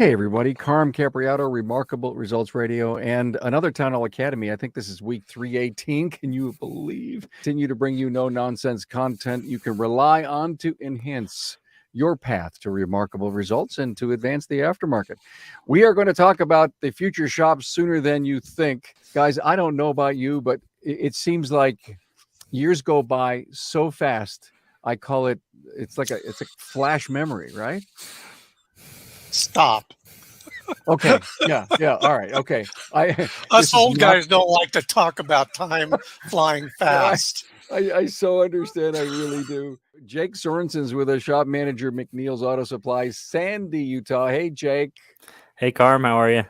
Hey, everybody. Carm Capriato, Remarkable Results Radio, and another Town Hall Academy. I think this is week 318. Can you believe? Continue to bring you no-nonsense content you can rely on to enhance your path to remarkable results and to advance the aftermarket. We are going to talk about the future shops sooner than you think. Guys, I don't know about you, but it seems like years go by so fast. I call it, it's like a flash memory, right? Stop. Okay. Yeah. All right. Okay. Us old guys don't like to talk about time flying fast. I so understand. I really do. Jake Sorenson's with us, shop manager, McNeil's Auto Supply, Sandy, Utah. Hey, Jake. Hey, Carm. How are you?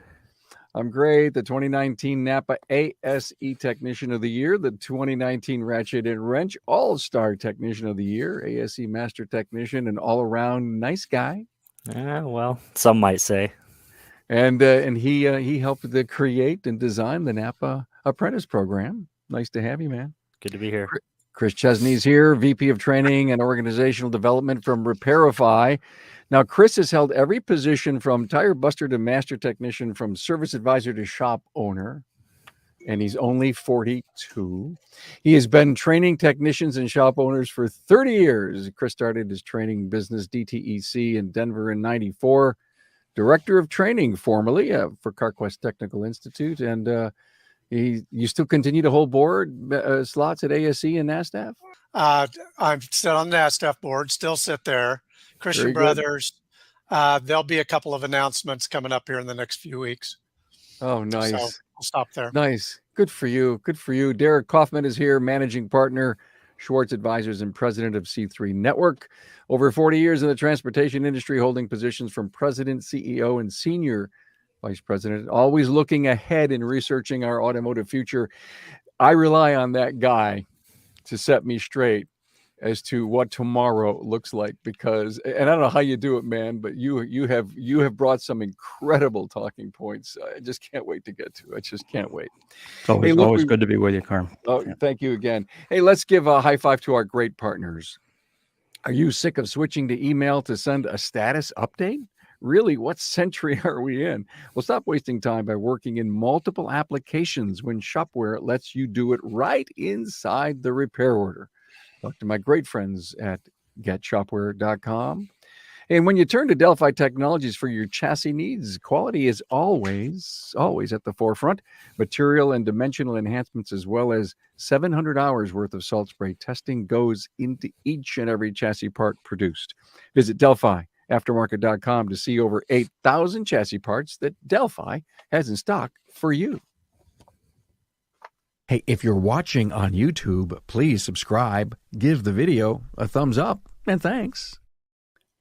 I'm great. The 2019 NAPA ASE Technician of the Year, the 2019 Ratchet and Wrench All-Star Technician of the Year, ASE Master Technician, and all-around nice guy. Well, some might say. And he helped to create and design the NAPA Apprentice program. Nice to have you, man. Good to be here. Chris Chesney's here, VP of Training and Organizational Development from Repairify. Now, Chris has held every position from tire buster to master technician, from service advisor to shop owner, and he's only 42. He has been training technicians and shop owners for 30 years. Chris started his training business, DTEC, in Denver in 94. Director of Training formerly for CarQuest Technical Institute, and you still continue to hold board slots at ASE and NASTAF? I'm still on the NASTAF board, still sit there. Christian Brothers, there'll be a couple of announcements coming up here in the next few weeks. Oh, nice. So I'll stop there. Nice. Good for you. Good for you. Derek Kaufman is here, managing partner, Schwartz Advisors, and president of C3 Network. Over 40 years in the transportation industry, holding positions from president, CEO, and senior vice president, always looking ahead and researching our automotive future. I rely on that guy to set me straight as to what tomorrow looks like, because, and I don't know how you do it, man, but you have brought some incredible talking points. I just can't wait to get to. I just can't wait. It's always good to be with you, Carm. Oh, thank you again. Hey, let's give a high five to our great partners. Are you sick of switching to email to send a status update? Really, what century are we in? Well, stop wasting time by working in multiple applications when Shopware lets you do it right inside the repair order. Talk to my great friends at getshopware.com. And when you turn to Delphi Technologies for your chassis needs, quality is always at the forefront. Material and dimensional enhancements, as well as 700 hours worth of salt spray testing, goes into each and every chassis part produced. Visit DelphiAftermarket.com to see over 8,000 chassis parts that Delphi has in stock for you. Hey, if you're watching on YouTube, please subscribe, give the video a thumbs up, and thanks.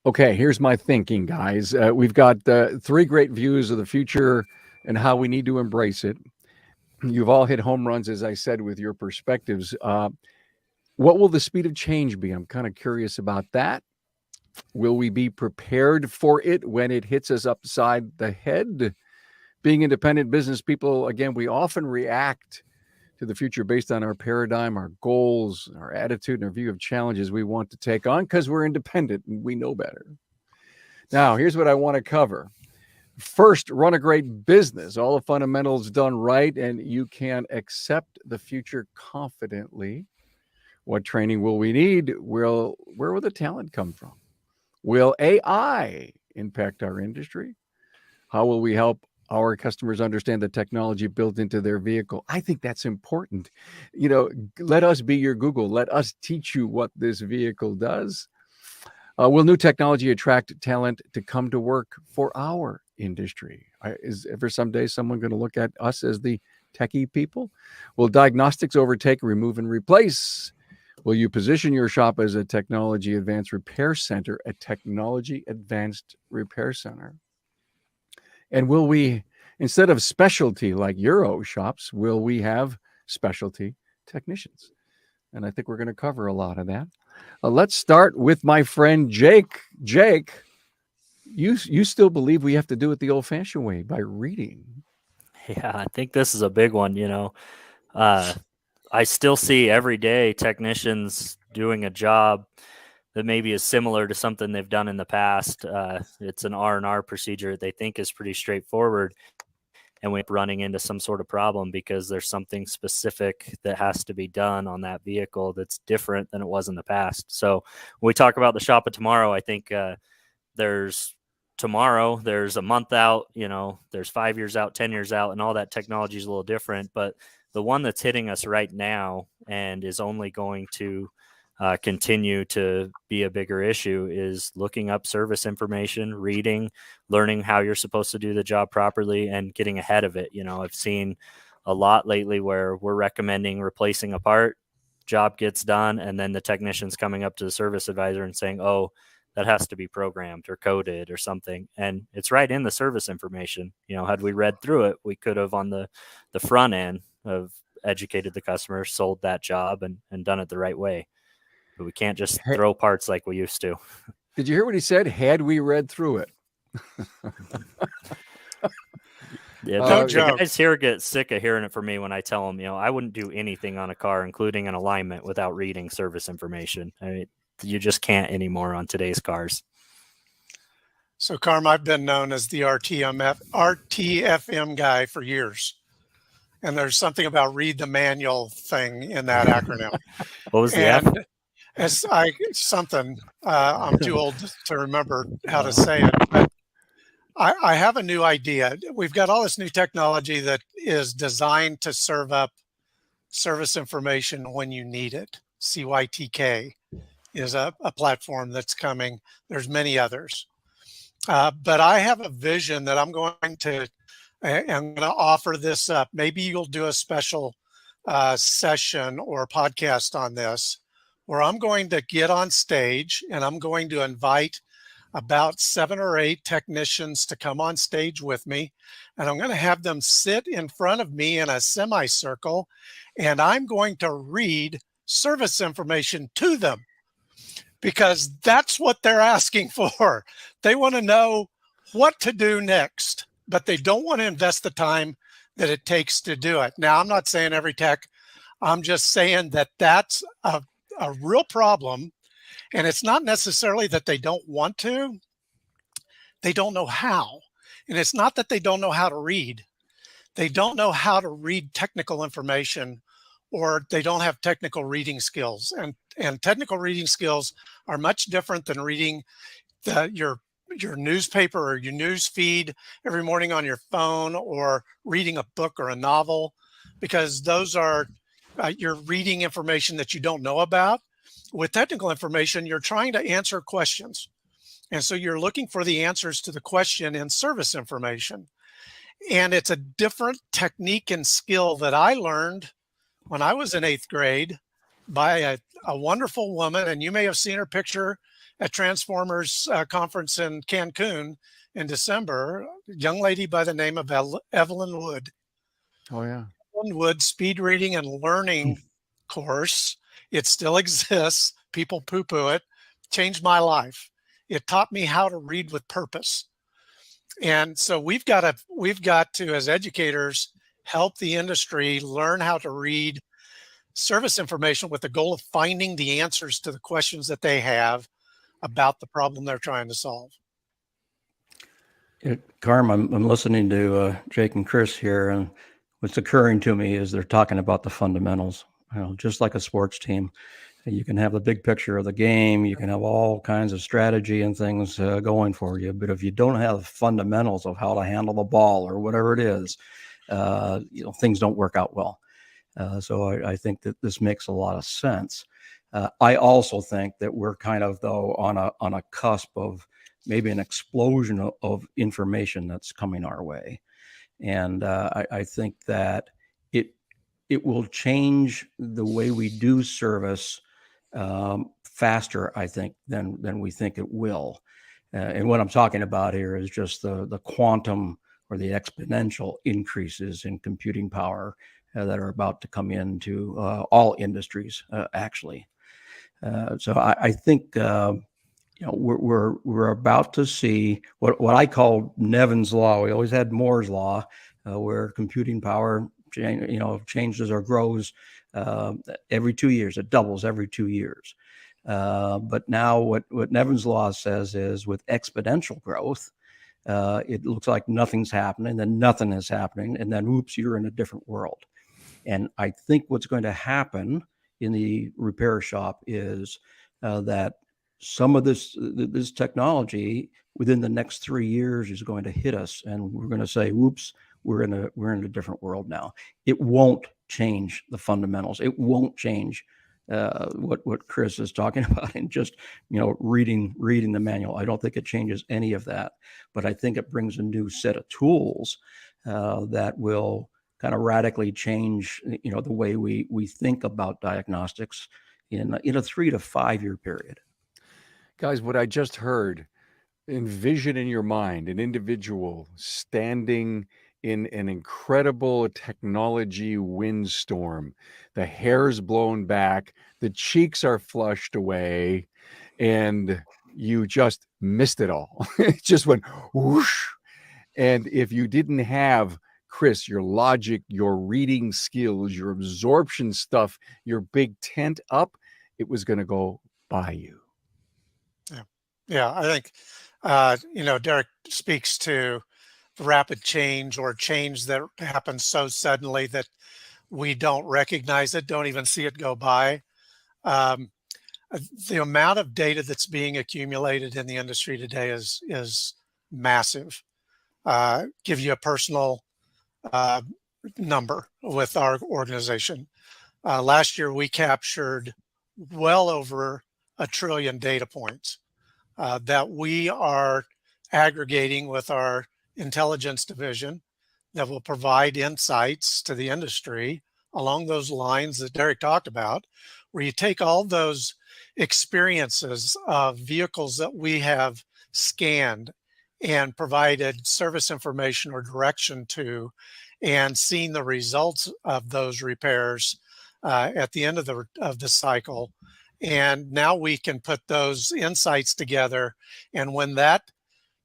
Okay, here's my thinking, guys. We've got 3 great views of the future and how we need to embrace it. You've all hit home runs, as I said, with your perspectives. What will the speed of change be? I'm kind of curious about that. Will we be prepared for it when it hits us upside the head? Being independent business people, again, we often react to the future based on our paradigm, our goals, our attitude, and our view of challenges we want to take on, because we're independent and we know better. Now, here's what I want to cover. First, run a great business. All the fundamentals done right, and you can accept the future confidently. What training will we need? Where will the talent come from? Will AI impact our industry? How will we help our customers understand the technology built into their vehicle? I think that's important. Let us be your Google. Let us teach you what this vehicle does. Will new technology attract talent to come to work for our industry? Is ever someday someone going to look at us as the techie people? Will diagnostics overtake, remove, and replace? Will you position your shop as a technology advanced repair center, a technology advanced repair center? And will we, instead of specialty like Euro shops, will we have specialty technicians? And I think we're going to cover a lot of that. Let's start with my friend Jake. Jake, you still believe we have to do it the old-fashioned way, by reading? Yeah, I think this is a big one. I still see every day technicians doing a job that maybe is similar to something they've done in the past. It's an R&R procedure they think is pretty straightforward, and we're running into some sort of problem because there's something specific that has to be done on that vehicle that's different than it was in the past. So when we talk about the shop of tomorrow, I think there's a month out, there's 5 years out, 10 years out, and all that technology is a little different. But the one that's hitting us right now and is only going to continue to be a bigger issue is looking up service information, reading, learning how you're supposed to do the job properly, and getting ahead of it. I've seen a lot lately where we're recommending replacing a part, job gets done, and then the technician's coming up to the service advisor and saying, oh, that has to be programmed or coded or something. And it's right in the service information. Had we read through it, we could have on the front end of educated the customer, sold that job, and done it the right way. But we can't just throw parts like we used to. Did you hear what he said? Had we read through it? Yeah, the guys here get sick of hearing it from me when I tell them, I wouldn't do anything on a car, including an alignment, without reading service information. I mean, you just can't anymore on today's cars. So, Carm, I've been known as the RTFM guy for years. And there's something about read the manual thing in that acronym. What was the F? I'm too old to remember how to say it, but I have a new idea. We've got all this new technology that is designed to serve up service information when you need it. CYTK is a platform that's coming. There's many others. But I have a vision that I'm going to offer this up. Maybe you'll do a special session or podcast on this, where I'm going to get on stage and I'm going to invite about 7 or 8 technicians to come on stage with me. And I'm going to have them sit in front of me in a semicircle, and I'm going to read service information to them, because that's what they're asking for. They want to know what to do next, but they don't want to invest the time that it takes to do it. Now, I'm not saying every tech, I'm just saying that that's a real problem. And it's not necessarily that they don't want to, they don't know how. And it's not that they don't know how to read. They don't know how to read technical information, or they don't have technical reading skills. And technical reading skills are much different than reading your newspaper or your news feed every morning on your phone, or reading a book or a novel, because those are you're reading information that you don't know about. With technical information, you're trying to answer questions. And so you're looking for the answers to the question in service information. And it's a different technique and skill that I learned when I was in 8th grade by a wonderful woman. And you may have seen her picture at Transformers conference in Cancun in December, a young lady by the name of Evelyn Wood. Oh, yeah. Evelyn Wood speed reading and learning course. It still exists. People poo-poo it. Changed my life. It taught me how to read with purpose. And so we've got to, as educators, help the industry learn how to read service information with the goal of finding the answers to the questions that they have about the problem they're trying to solve. Carm, I'm listening to Jake and Chris here, and what's occurring to me is they're talking about the fundamentals. Just like a sports team, you can have the big picture of the game, you can have all kinds of strategy and things going for you, but if you don't have the fundamentals of how to handle the ball or whatever it is, things don't work out well. So I think that this makes a lot of sense. I also think that we're kind of, though, on a cusp of maybe an explosion of information that's coming our way, and I think that it will change the way we do service faster, I think, than we think it will. And what I'm talking about here is just the quantum or the exponential increases in computing power that are about to come into all industries, actually. So I think we're about to see what I call Nevin's law. We always had Moore's law, where computing power changes or grows every 2 years. It doubles every 2 years. But now what Nevin's law says is with exponential growth, it looks like nothing's happening, then nothing is happening, and then oops, you're in a different world. And I think what's going to happen in the repair shop is that some of this technology within the next 3 years is going to hit us, and we're going to say, "Whoops, we're in a different world now." It won't change the fundamentals. It won't change what Chris is talking about, and just reading the manual. I don't think it changes any of that, but I think it brings a new set of tools that will kind of radically change the way we think about diagnostics in a 3 to 5 year period. Guys, what I just heard, envision in your mind an individual standing in an incredible technology windstorm. The hair's blown back, the cheeks are flushed away, and you just missed it all. It just went whoosh. And if you didn't have, Chris, your logic, your reading skills, your absorption stuff, your big tent up, it was going to go by you. Yeah, I think, Derek speaks to rapid change, or change that happens so suddenly that we don't recognize it, don't even see it go by. The amount of data that's being accumulated in the industry today is massive. Give you a personal number with our organization. Last year, we captured well over 1 trillion data points that we are aggregating with our intelligence division that will provide insights to the industry along those lines that Derek talked about, where you take all those experiences of vehicles that we have scanned and provided service information or direction to, and seen the results of those repairs at the end of the cycle. And now we can put those insights together. And when that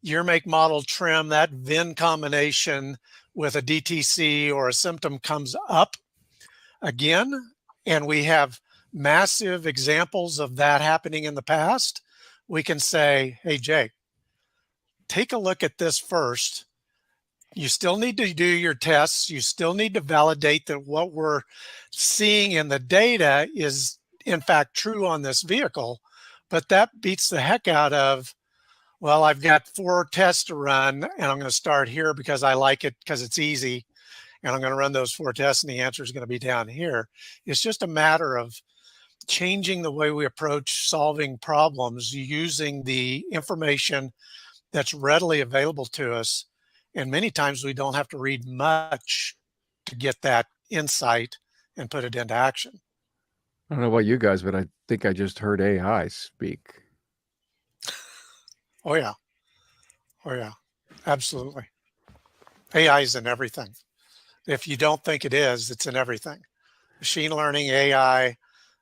year, make, model, trim, that VIN combination with a DTC or a symptom comes up again, and we have massive examples of that happening in the past, we can say, hey, Jake, take a look at this first. You still need to do your tests. You still need to validate that what we're seeing in the data is in fact true on this vehicle. But that beats the heck out of, well, I've got 4 tests to run, and I'm going to start here because I like it because it's easy, and I'm going to run those 4 tests, and the answer is going to be down here. It's just a matter of changing the way we approach solving problems using the information that's readily available to us. And many times we don't have to read much to get that insight and put it into action. I don't know about you guys, but I think I just heard AI speak. Oh, yeah. Oh, yeah. Absolutely. AI is in everything. If you don't think it is, it's in everything. Machine learning, AI.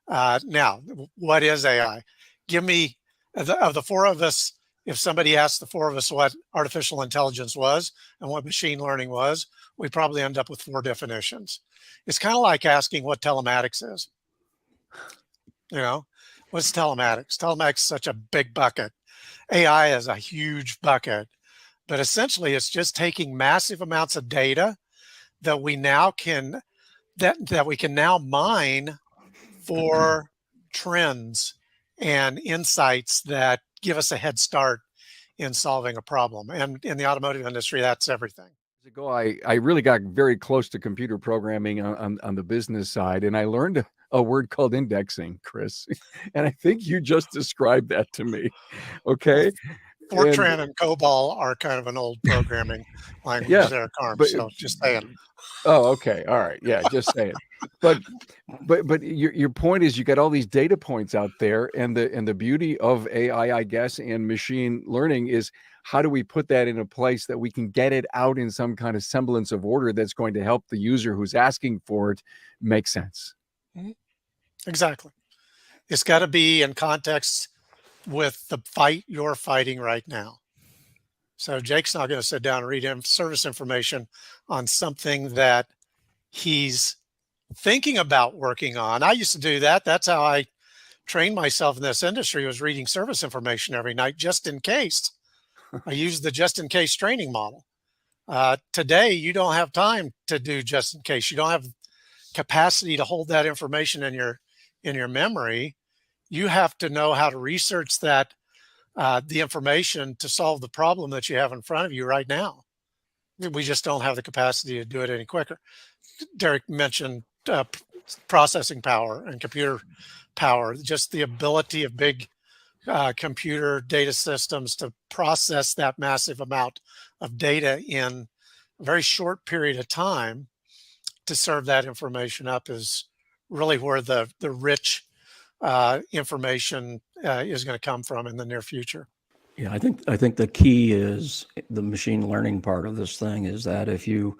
Now, what is AI? Give me, of the 4 of us, if somebody asked the 4 of us what artificial intelligence was and what machine learning was, we probably end up with 4 definitions. It's kind of like asking what telematics is. What's telematics? Telematics is such a big bucket. AI is a huge bucket, but essentially it's just taking massive amounts of data that we now can that we can now mine for trends and insights that give us a head start in solving a problem. And in the automotive industry, that's everything. Years ago, I really got very close to computer programming on the business side, and I learned a word called indexing, Chris. And I think you just described that to me. Okay. Fortran and COBOL are kind of an old programming language there, Carm. So just saying. Oh, okay. All right. Yeah, just saying. But your point is you got all these data points out there, and the beauty of AI, I guess, and machine learning is how do we put that in a place that we can get it out in some kind of semblance of order that's going to help the user who's asking for it make sense. Mm-hmm. Exactly. It's got to be in context with the fight you're fighting right now. So Jake's not going to sit down and read service information on something that he's thinking about working on. I used to do that. That's how I trained myself in this industry was reading service information every night just in case. I used the just in case training model. Today, you don't have time to do just in case. You don't have capacity to hold that information in your memory. You have to know how to research that the information to solve the problem that you have in front of you right now. We just don't have the capacity to do it any quicker. Derek mentioned processing power and computer power, just the ability of big computer data systems to process that massive amount of data in a very short period of time to serve that information up is really where the rich information is going to come from in the near future. Yeah, I think the key is the machine learning part of this thing is that if you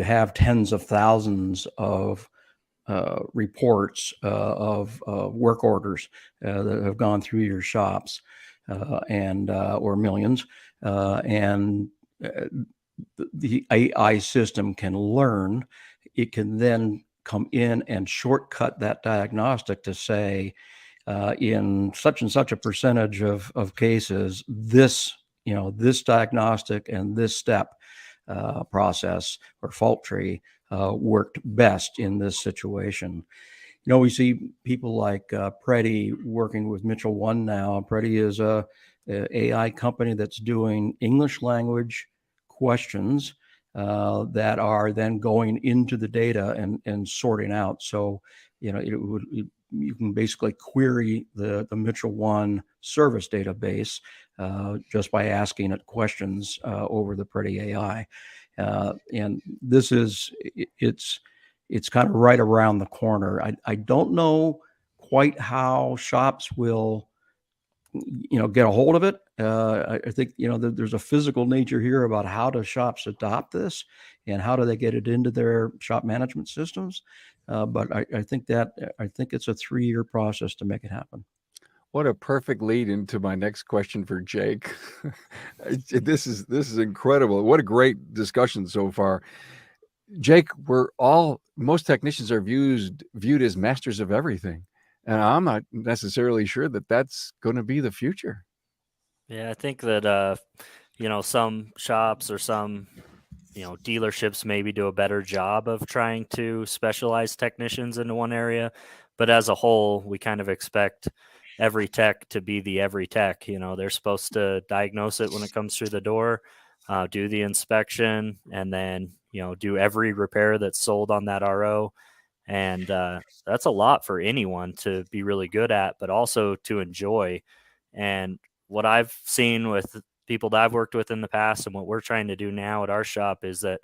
have tens of thousands of reports of work orders that have gone through your shops and or millions, and the AI system can learn, it can then come in and shortcut that diagnostic to say, in such and such a percentage of cases, this diagnostic and this step process or fault tree worked best in this situation. We see people like Apprentice working with Mitchell 1 now. Apprentice is a AI company that's doing English language questions that are then going into the data and sorting out. So, you can basically query the Mitchell 1 service database just by asking it questions over the Apprentice AI. And this it's kind of right around the corner. I don't know quite how shops will, get a hold of it. I think, there's a physical nature here about how do shops adopt this and how do they get it into their shop management systems. But I think it's a 3-year process to make it happen. What a perfect lead into my next question for Jake. This is incredible. What a great discussion so far. Jake, most technicians are viewed as masters of everything. And I'm not necessarily sure that that's going to be the future. Yeah, I think that, some shops or some, dealerships maybe do a better job of trying to specialize technicians into one area. But as a whole, we kind of expect every tech to be the every tech. They're supposed to diagnose it when it comes through the door, do the inspection, and then, do every repair that's sold on that RO. And that's a lot for anyone to be really good at, but also to enjoy. And what I've seen with people that I've worked with in the past and what we're trying to do now at our shop is that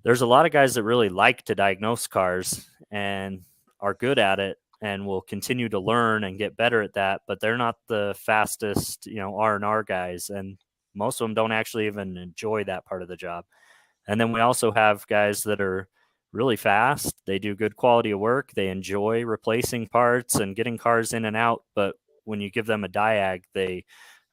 there's a lot of guys that really like to diagnose cars and are good at it and will continue to learn and get better at that, but they're not the fastest, R&R guys. And most of them don't actually even enjoy that part of the job. And then we also have guys that are really fast. They do good quality of work. They enjoy replacing parts and getting cars in and out. But when you give them a diag, they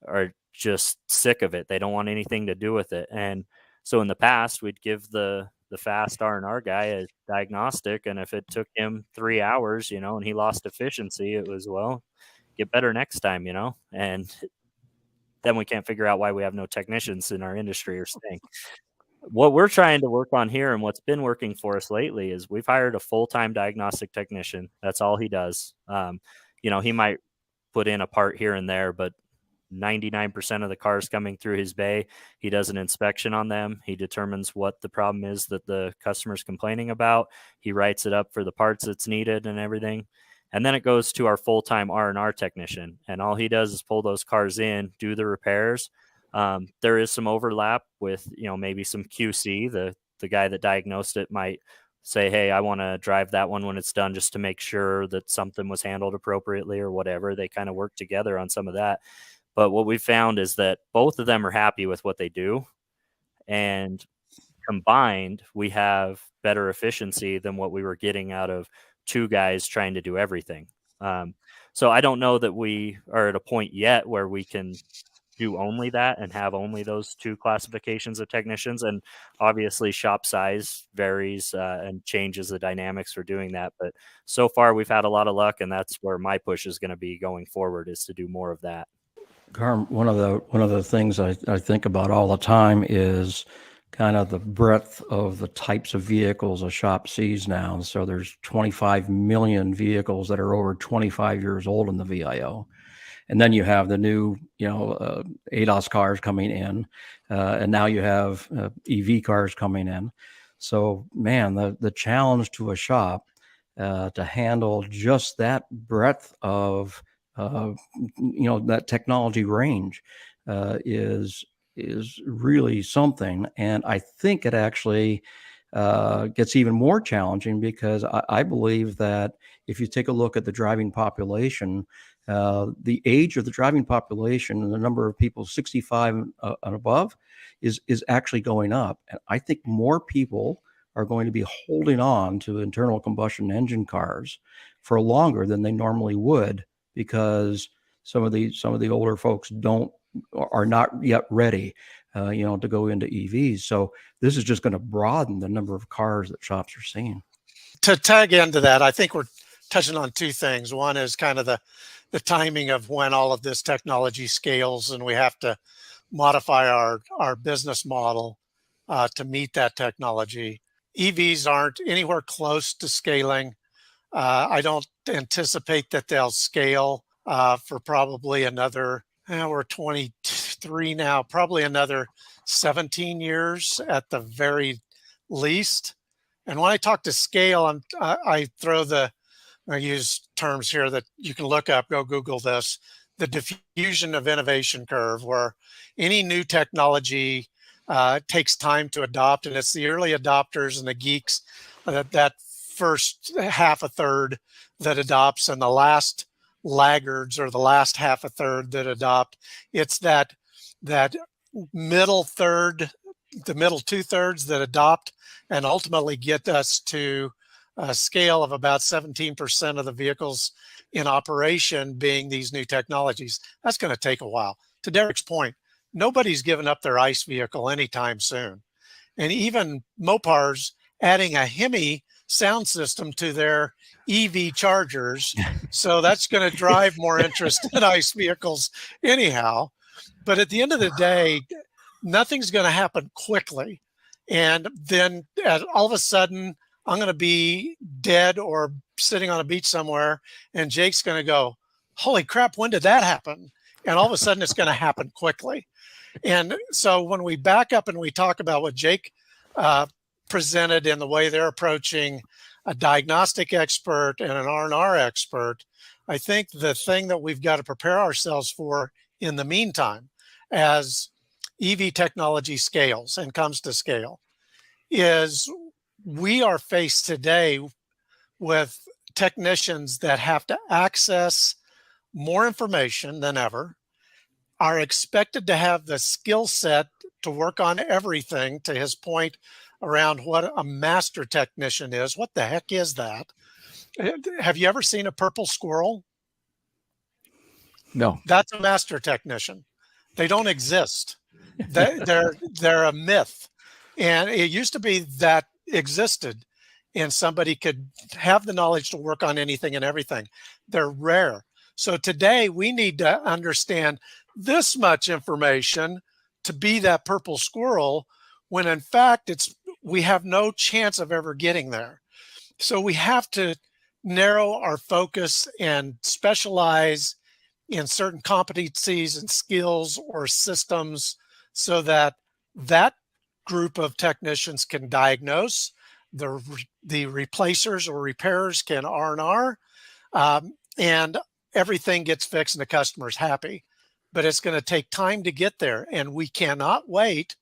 are just sick of it. They don't want anything to do with it. And so in the past, we'd give the fast R&R guy a diagnostic. And if it took him 3 hours, and he lost efficiency, it was, well, get better next time, and then we can't figure out why we have no technicians in our industry or staying. What we're trying to work on here and what's been working for us lately is we've hired a full-time diagnostic technician. That's all he does. He might put in a part here and there, but 99% of the cars coming through his bay, he does an inspection on them. He determines what the problem is that the customer's complaining about. He writes it up for the parts that's needed and everything. And then it goes to our full-time R&R technician. And all he does is pull those cars in, do the repairs. There is some overlap with, maybe some QC. The guy that diagnosed it might say, hey, I want to drive that one when it's done just to make sure that something was handled appropriately or whatever. They kind of work together on some of that. But what we found is that both of them are happy with what they do. And combined, we have better efficiency than what we were getting out of 2 guys trying to do everything. So I don't know that we are at a point yet where we can do only that and have only those two classifications of technicians. And obviously shop size varies and changes the dynamics for doing that. But so far we've had a lot of luck, and that's where my push is going to be going forward, is to do more of that. Carm, one of the things I think about all the time is kind of the breadth of the types of vehicles a shop sees now. So there's 25 million vehicles that are over 25 years old in the VIO. And then you have the new, ADAS cars coming in, and now you have EV cars coming in. So, man, the challenge to a shop to handle just that breadth of, that technology range is really something. And I think it actually gets even more challenging, because I believe that if you take a look at the driving population, the age of the driving population and the number of people 65 and above is actually going up. And I think more people are going to be holding on to internal combustion engine cars for longer than they normally would, because some of the older folks are not yet ready, to go into EVs. So this is just going to broaden the number of cars that shops are seeing. To tag into that, I think we're touching on two things. One is kind of the timing of when all of this technology scales, and we have to modify our business model to meet that technology. EVs aren't anywhere close to scaling. I don't anticipate that they'll scale for probably another, we're 23 now, probably another 17 years at the very least. And when I talk to scale, I use terms here that you can look up, go Google this, the diffusion of innovation curve, where any new technology takes time to adopt, and it's the early adopters and the geeks, that first half a third that adopts, and the last laggards, or the last half a third that adopt. It's that middle third, the middle 2/3 that adopt and ultimately get us to a scale of about 17% of the vehicles in operation being these new technologies. That's going to take a while. To Derek's point, nobody's giving up their ICE vehicle anytime soon. And even Mopar's adding a Hemi sound system to their EV chargers. So that's going to drive more interest in ICE vehicles anyhow. But at the end of the day, nothing's going to happen quickly. And then all of a sudden, I'm going to be dead or sitting on a beach somewhere, and Jake's going to go, holy crap, when did that happen? And all of a sudden, it's going to happen quickly. And so when we back up and we talk about what Jake presented in the way they're approaching a diagnostic expert and an R&R expert, I think the thing that we've got to prepare ourselves for in the meantime, as EV technology scales and comes to scale, is we are faced today with technicians that have to access more information than ever, are expected to have the skill set to work on everything, to his point around what a master technician is. What the heck is that? Have you ever seen a purple squirrel? No. That's a master technician. They don't exist. They're a myth. And it used to be that existed and somebody could have the knowledge to work on anything and everything. They're rare. So today we need to understand this much information to be that purple squirrel, when in fact we have no chance of ever getting there. So we have to narrow our focus and specialize in certain competencies and skills or systems, so that that group of technicians can diagnose, the replacers or repairers can R&R, and everything gets fixed and the customer's happy. But it's going to take time to get there, and we cannot wait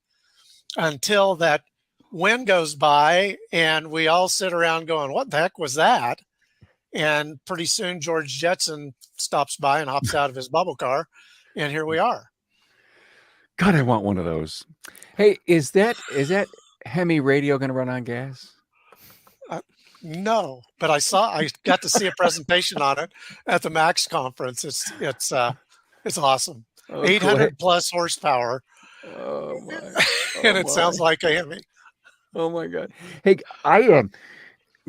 until that wind goes by and we all sit around going, what the heck was that? And pretty soon George Jetson stops by and hops out of his bubble car, and here we are. God, I want one of those. Hey, is that Hemi radio going to run on gas? No, but I got to see a presentation on it at the Max conference. It's awesome. Oh, go ahead. 800 plus horsepower, Oh my. and Oh it my. sounds like a Hemi. Oh my God. Hey, I am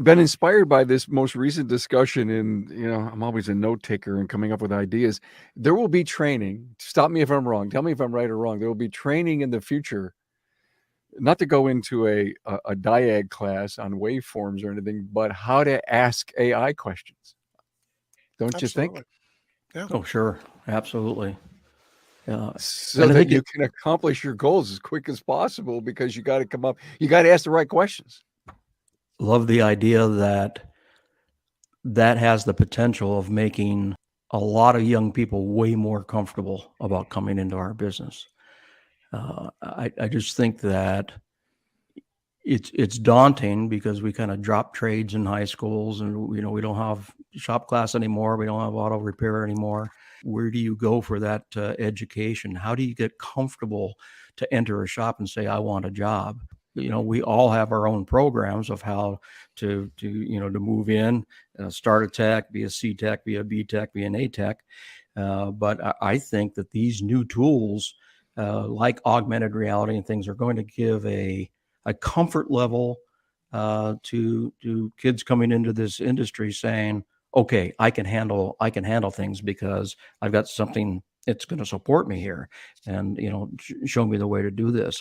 been inspired by this most recent discussion, and I'm always a note taker and coming up with ideas. There will be training. Stop me if I'm wrong. Tell me if I'm right or wrong. There will be training in the future, not to go into a diag class on waveforms or anything, but how to ask AI questions. Don't you think? Absolutely. Yeah. Oh, sure. Absolutely. So And I that think you can accomplish your goals as quick as possible, because you got to ask the right questions. love the idea that has the potential of making a lot of young people way more comfortable about coming into our business. I just think that it's daunting because we kind of drop trades in high schools, and we don't have shop class anymore. We don't have auto repair anymore. Where do you go for that education? How do you get comfortable to enter a shop and say, I want a job? We all have our own programs of how to move in, start a tech, be a C tech, be a B tech, be an A tech. But I think that these new tools, like augmented reality and things, are going to give a comfort level to kids coming into this industry, saying, okay, I can handle things because I've got something that's going to support me here and, show me the way to do this.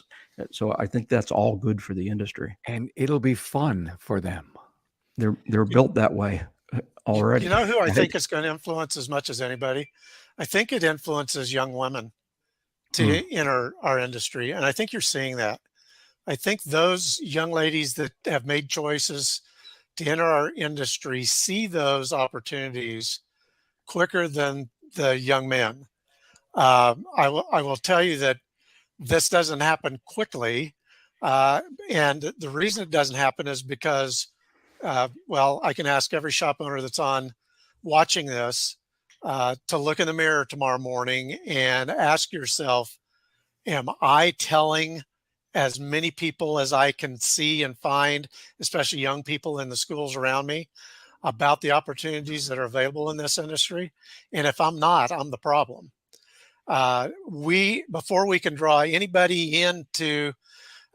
So I think that's all good for the industry. And it'll be fun for them. They're built that way already. You know who I think is going to influence as much as anybody? I think it influences young women to enter our industry. And I think you're seeing that. I think those young ladies that have made choices to enter our industry see those opportunities quicker than the young men. I will tell you that this doesn't happen quickly. And the reason it doesn't happen is because, I can ask every shop owner that's on watching this to look in the mirror tomorrow morning and ask yourself, am I telling as many people as I can see and find, especially young people in the schools around me, about the opportunities that are available in this industry? And if I'm not, I'm the problem. Before we can draw anybody into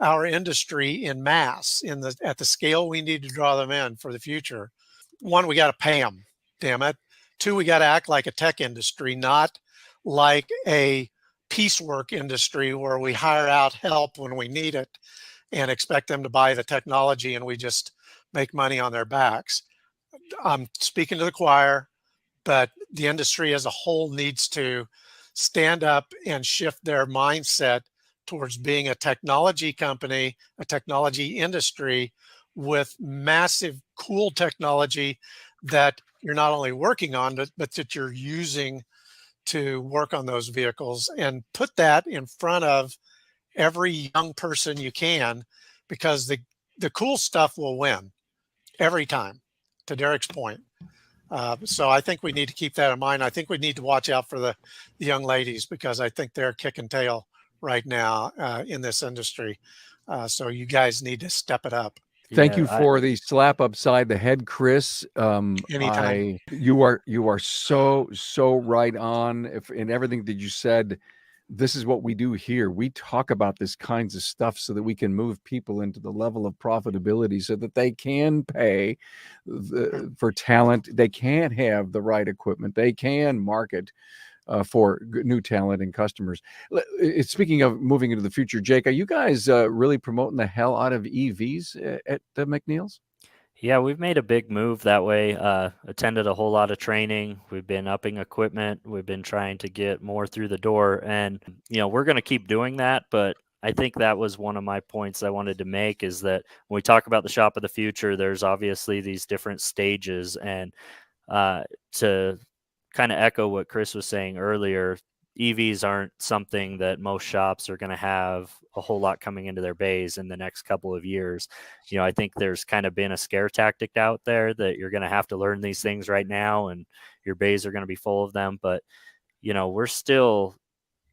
our industry in mass, at the scale we need to draw them in for the future, one, we got to pay them, damn it. Two, we got to act like a tech industry, not like a piecework industry where we hire out help when we need it and expect them to buy the technology and we just make money on their backs. I'm speaking to the choir, but the industry as a whole needs to stand up and shift their mindset towards being a technology company, a technology industry with massive, cool technology that you're not only working on, but that you're using to work on those vehicles, and put that in front of every young person you can, because the cool stuff will win every time, to Derek's point. So I think we need to keep that in mind. I think we need to watch out for the young ladies, because I think they're kicking tail right now in this industry. So you guys need to step it up. Thank you for the slap upside the head, Chris. Anytime. You are so right on. If in everything that you said, this is what we do here. We talk about this kinds of stuff so that we can move people into the level of profitability, so that they can pay for talent. They can have the right equipment. They can market for new talent and customers. Speaking of moving into the future, Jake, are you guys really promoting the hell out of EVs at the McNeil's? Yeah, we've made a big move that way. Attended a whole lot of training. We've been upping equipment. We've been trying to get more through the door, and we're going to keep doing that. But I think that was one of my points I wanted to make, is that when we talk about the shop of the future, there's obviously these different stages, and to kind of echo what Chris was saying earlier, EVs aren't something that most shops are going to have a whole lot coming into their bays in the next couple of years. I think there's kind of been a scare tactic out there that you're going to have to learn these things right now and your bays are going to be full of them. But, we're still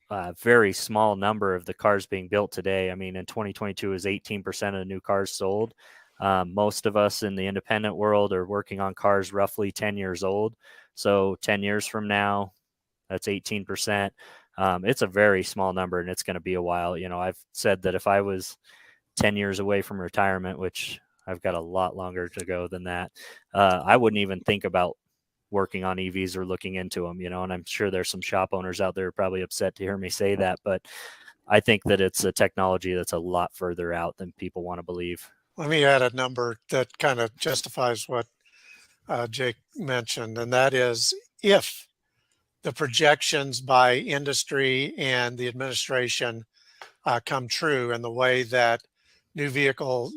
a very small number of the cars being built today. I mean, in 2022 is 18% of the new cars sold. Most of us in the independent world are working on cars roughly 10 years old. So 10 years from now, that's 18%. It's a very small number, and it's going to be a while. I've said that if I was 10 years away from retirement, which I've got a lot longer to go than that, I wouldn't even think about working on EVs or looking into them, and I'm sure there's some shop owners out there probably upset to hear me say that, but I think that it's a technology that's a lot further out than people want to believe. Let me add a number that kind of justifies what Jake mentioned, and that is if the projections by industry and the administration come true in the way that new vehicle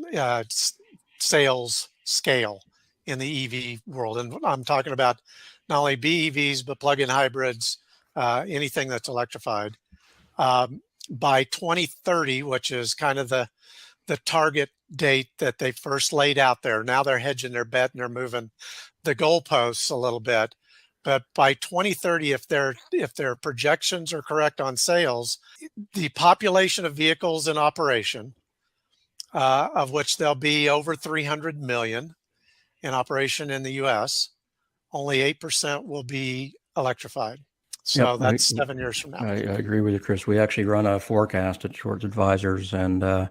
sales scale in the EV world. And I'm talking about not only BEVs, but plug-in hybrids, anything that's electrified. By 2030, which is kind of the target date that they first laid out there. Now they're hedging their bet and they're moving the goalposts a little bit. But by 2030, if their projections are correct on sales, the population of vehicles in operation, of which there'll be over 300 million in operation in the U.S., only 8% will be electrified. So that's 7 years from now. I agree with you, Chris. We actually run a forecast at Schwartz Advisors, and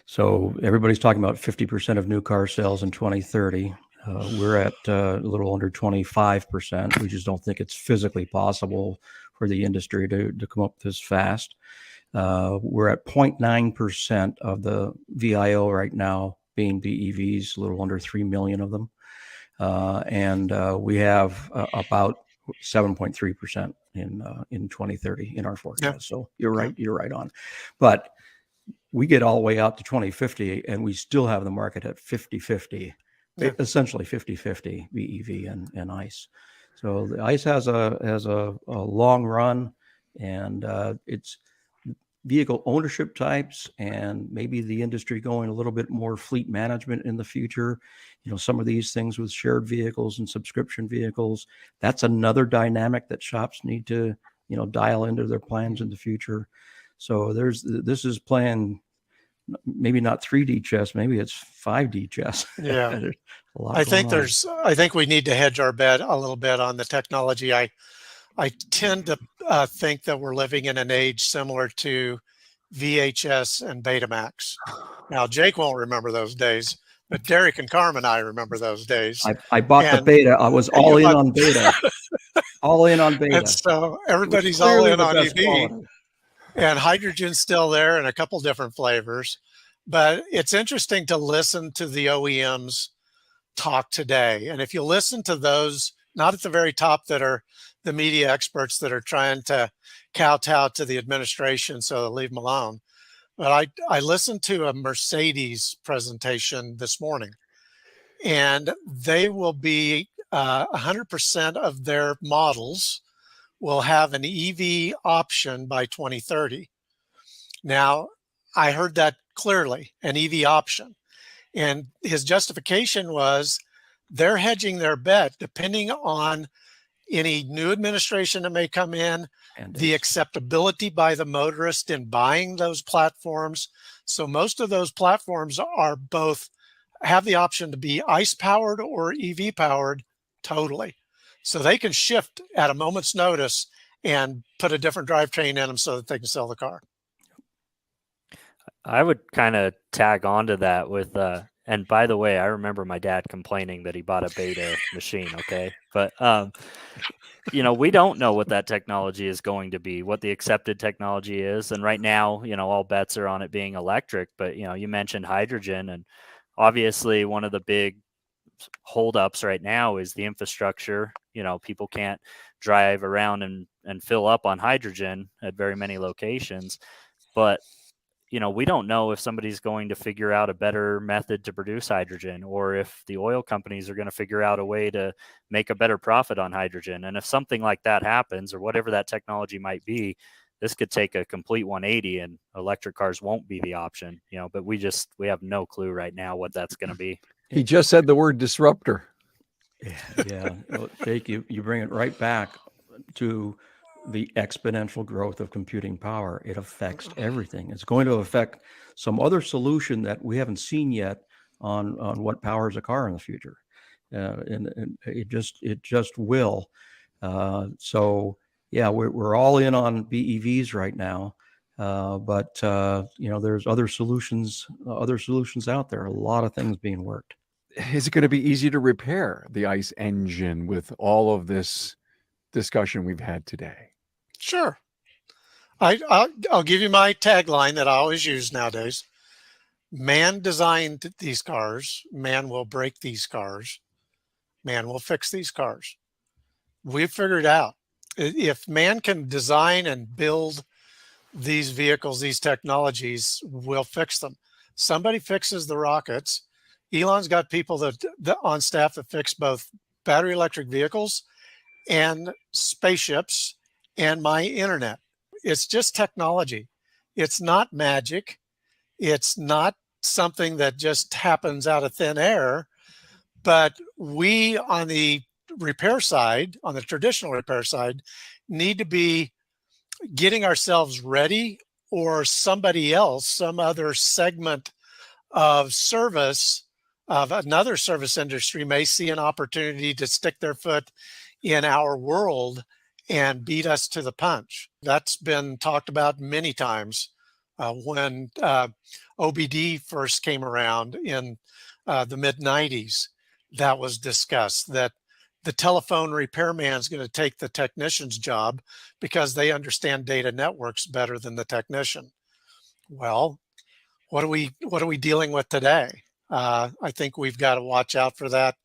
so everybody's talking about 50% of new car sales in 2030. We're at a little under 25%. We just don't think it's physically possible for the industry to come up this fast. We're at 0.9% of the VIO right now being BEVs, a little under 3 million of them. And we have about 7.3% in 2030 in our forecast. Yeah. So you're right on. But we get all the way out to 2050 and we still have the market at 50-50. Yeah. Essentially 50-50 BEV and ICE. So the ICE has a long run, and it's vehicle ownership types and maybe the industry going a little bit more fleet management in the future. Some of these things with shared vehicles and subscription vehicles, that's another dynamic that shops need to, dial into their plans in the future. So this is playing maybe not 3D chess, maybe it's 5D chess. Yeah. I think we need to hedge our bet a little bit on the technology. I tend to think that we're living in an age similar to VHS and Betamax. Now, Jake won't remember those days, but Derek and Carmen and I remember those days. I bought the Beta. I was all in on Beta. All in on Beta. And so everybody's all in on EV. Quality. And hydrogen's still there in a couple different flavors. But it's interesting to listen to the OEMs talk today. And if you listen to those, not at the very top that are the media experts that are trying to kowtow to the administration so they'll leave them alone. But I listened to a Mercedes presentation this morning, and they will be 100% of their models will have an EV option by 2030. Now, I heard that clearly, an EV option. And his justification was they're hedging their bet depending on any new administration that may come in, the acceptability by the motorist in buying those platforms. So most of those platforms are both have the option to be ICE powered or EV powered totally. So they can shift at a moment's notice and put a different drivetrain in them so that they can sell the car. I would kind of tag on to that with, and by the way, I remember my dad complaining that he bought a Beta machine. Okay. But, we don't know what that technology is going to be, what the accepted technology is. And right now, all bets are on it being electric, but, you mentioned hydrogen, and obviously one of the big holdups right now is the infrastructure. People can't drive around and fill up on hydrogen at very many locations, but we don't know if somebody's going to figure out a better method to produce hydrogen, or if the oil companies are going to figure out a way to make a better profit on hydrogen. And if something like that happens, or whatever that technology might be, this could take a complete 180 and electric cars won't be the option, but we have no clue right now what that's going to be. He just said the word disruptor. Yeah. Well, Jake, you bring it right back to the exponential growth of computing power. It affects everything. It's going to affect some other solution that we haven't seen yet on what powers a car in the future. And it just will. So yeah, we're all in on BEVs right now. But there's other solutions out there. A lot of things being worked. Is it going to be easy to repair the ICE engine with all of this discussion we've had today? Sure. I'll give you my tagline that I always use nowadays. Man designed these cars. Man will break these cars. Man will fix these cars. We've figured out if man can design and build these vehicles, these technologies, we'll fix them. Somebody fixes the rockets. Elon's got people that on staff that fix both battery electric vehicles and spaceships and my internet. It's just technology. It's not magic. It's not something that just happens out of thin air. But we on the repair side, on the traditional repair side, need to be getting ourselves ready, or somebody else, some other segment of service of another service industry may see an opportunity to stick their foot in our world and beat us to the punch. That's been talked about many times when OBD first came around in the mid 90s. That was discussed, that the telephone repairman is going to take the technician's job because they understand data networks better than the technician. Well, what are we dealing with today? I think we've got to watch out for that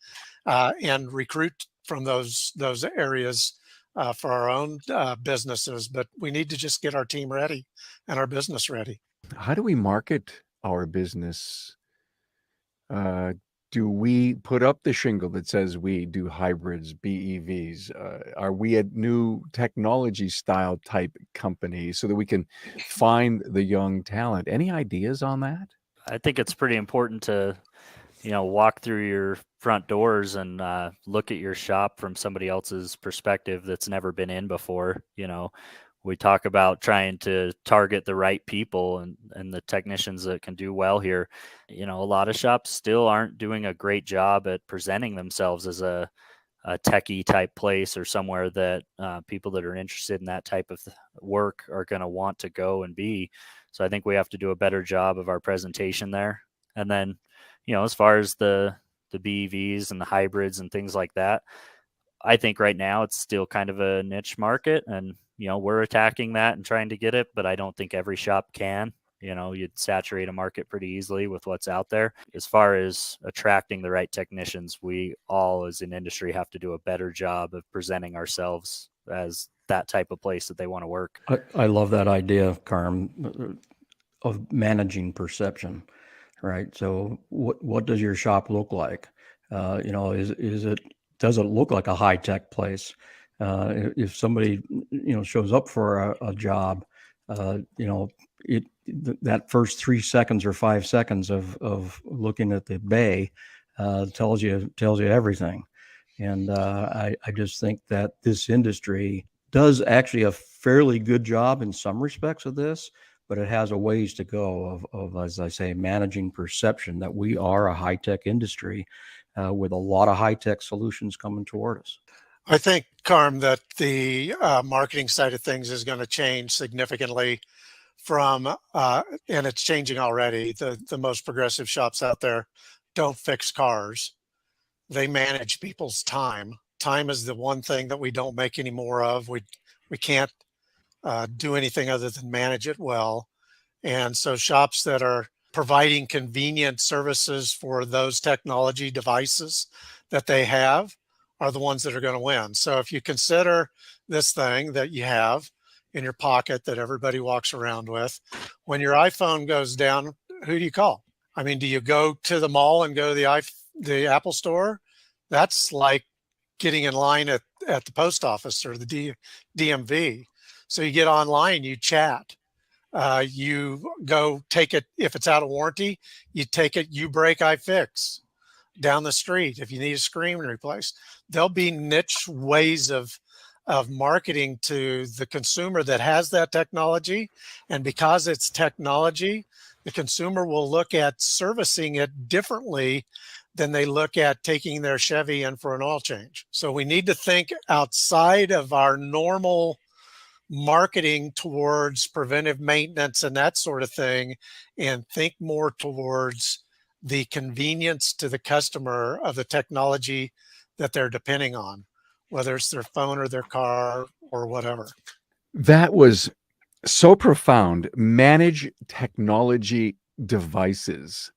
and recruit from those areas for our own businesses. But we need to just get our team ready and our business ready. How do we market our business? Do we put up the shingle that says we do hybrids, BEVs? Are we a new technology style type company so that we can find the young talent? Any ideas on that? I think it's pretty important to, walk through your front doors and look at your shop from somebody else's perspective that's never been in before. We talk about trying to target the right people and the technicians that can do well here. A lot of shops still aren't doing a great job at presenting themselves as a techie type place or somewhere that people that are interested in that type of work are going to want to go and be. So I think we have to do a better job of our presentation there. And then, as far as the BEVs and the hybrids and things like that, I think right now it's still kind of a niche market, and we're attacking that and trying to get it, but I don't think every shop can. You'd saturate a market pretty easily with what's out there. As far as attracting the right technicians, we all as an industry have to do a better job of presenting ourselves as that type of place that they want to work. I love that idea, Carm, of managing perception, right? So what does your shop look like? Does it look like a high tech place? If somebody shows up for a job, that first 3 seconds or 5 seconds of looking at the bay tells you everything. And I just think that this industry does actually a fairly good job in some respects of this, but it has a ways to go of as I say, managing perception that we are a high tech industry with a lot of high tech solutions coming toward us. I think, Carm, that the marketing side of things is going to change significantly from, and it's changing already. The most progressive shops out there don't fix cars. They manage people's time. Time is the one thing that we don't make any more of. We can't do anything other than manage it well. And so shops that are providing convenient services for those technology devices that they have are the ones that are going to win. So if you consider this thing that you have in your pocket that everybody walks around with, when your iPhone goes down, who do you call? I mean, do you go to the mall and go to the Apple store? That's like getting in line at the post office or the DMV. So you get online, you chat. You go take it, if it's out of warranty, you take it, you break, I fix down the street. If you need a screen replaced, there'll be niche ways of marketing to the consumer that has that technology. And because it's technology, the consumer will look at servicing it differently than they look at taking their Chevy in for an oil change. So we need to think outside of our normal marketing towards preventive maintenance and that sort of thing, and think more towards the convenience to the customer of the technology that they're depending on, whether it's their phone or their car or whatever. That was so profound. Manage technology devices.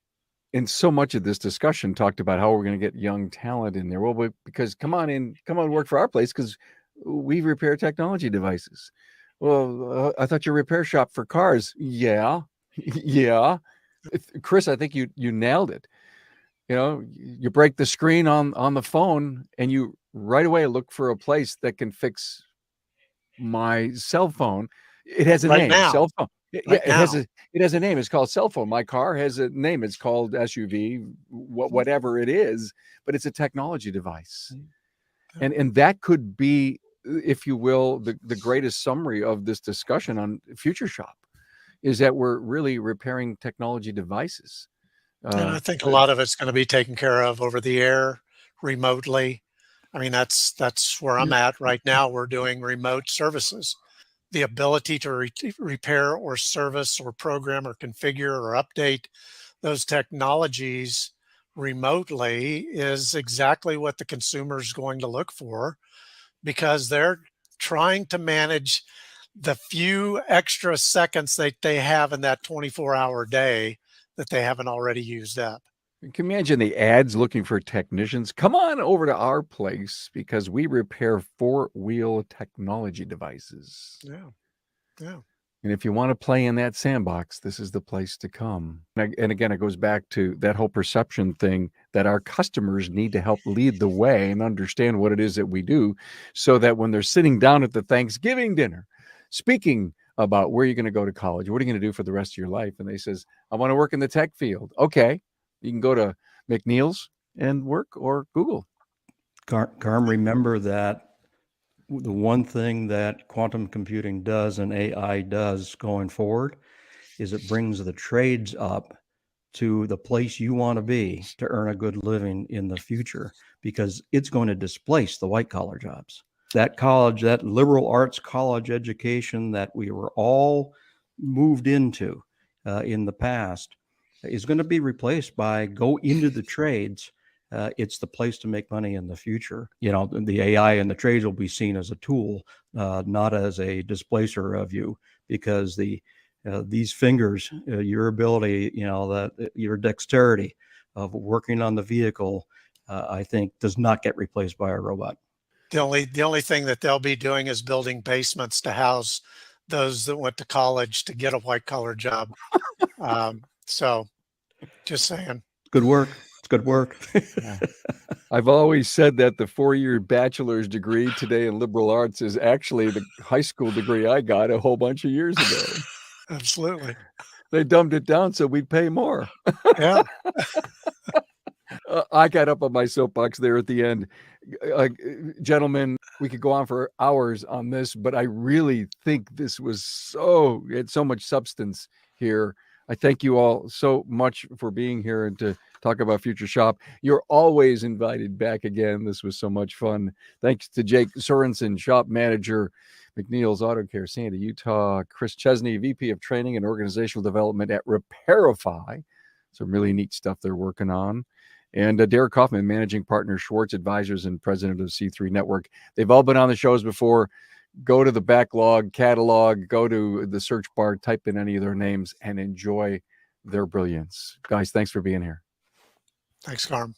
And so much of this discussion talked about how we're going to get young talent in there. Well, because come on work for our place because we repair technology devices. Well, I thought you repair shop for cars. Yeah. Yeah. Chris, I think you nailed it. You know, you break the screen on the phone and you right away look for a place that can fix my cell phone. It has a Right name, now. cell phone. Right It has a name. It's called cell phone. My car has a name. It's called SUV, whatever it is, but it's a technology device. And that could be, if you will, the greatest summary of this discussion on Future Shop is that we're really repairing technology devices. And I think a lot of it's going to be taken care of over the air, remotely. I mean, that's where I'm at right now. We're doing remote services. The ability to repair or service or program or configure or update those technologies remotely is exactly what the consumer is going to look for, because they're trying to manage the few extra seconds that they have in that 24-hour day that they haven't already used up. You can imagine the ads looking for technicians. Come on over to our place because we repair four-wheel technology devices. Yeah. Yeah. And if you want to play in that sandbox, this is the place to come. And again, it goes back to that whole perception thing that our customers need to help lead the way and understand what it is that we do so that when they're sitting down at the Thanksgiving dinner, speaking about where you're going to go to college, what are you going to do for the rest of your life? And they says, I want to work in the tech field. Okay. You can go to McNeil's and work or Google. Carm, remember that the one thing that quantum computing does and AI does going forward is it brings the trades up to the place you want to be to earn a good living in the future, because it's going to displace the white collar jobs. That college, that liberal arts college education that we were all moved into in the past is going to be replaced by go into the trades. It's the place to make money in the future. You know, the AI and the trades will be seen as a tool, not as a displacer of you, because these fingers, your ability, your dexterity of working on the vehicle, I think does not get replaced by a robot. The only thing that they'll be doing is building basements to house those that went to college to get a white collar job. So just saying. Good work. It's good work. I've always said that the 4-year bachelor's degree today in liberal arts is actually the high school degree I got a whole bunch of years ago. Absolutely. They dumbed it down so we'd pay more. Yeah. I got up on my soapbox there at the end. Gentlemen, we could go on for hours on this, but I really think this was it had so much substance here. I thank you all so much for being here and to talk about Future Shop. You're always invited back again. This was so much fun. Thanks to Jake Sorenson, shop manager, McNeil's Auto Care, Sandy, Utah. Chris Chesney, VP of Training and Organizational Development at Repairify. Some really neat stuff they're working on. And Derek Kaufman, managing partner, Schwartz Advisors and president of C3 Network. They've all been on the shows before. Go to the backlog catalog, go to the search bar, type in any of their names, and enjoy their brilliance. Guys, thanks for being here. Thanks, Carm.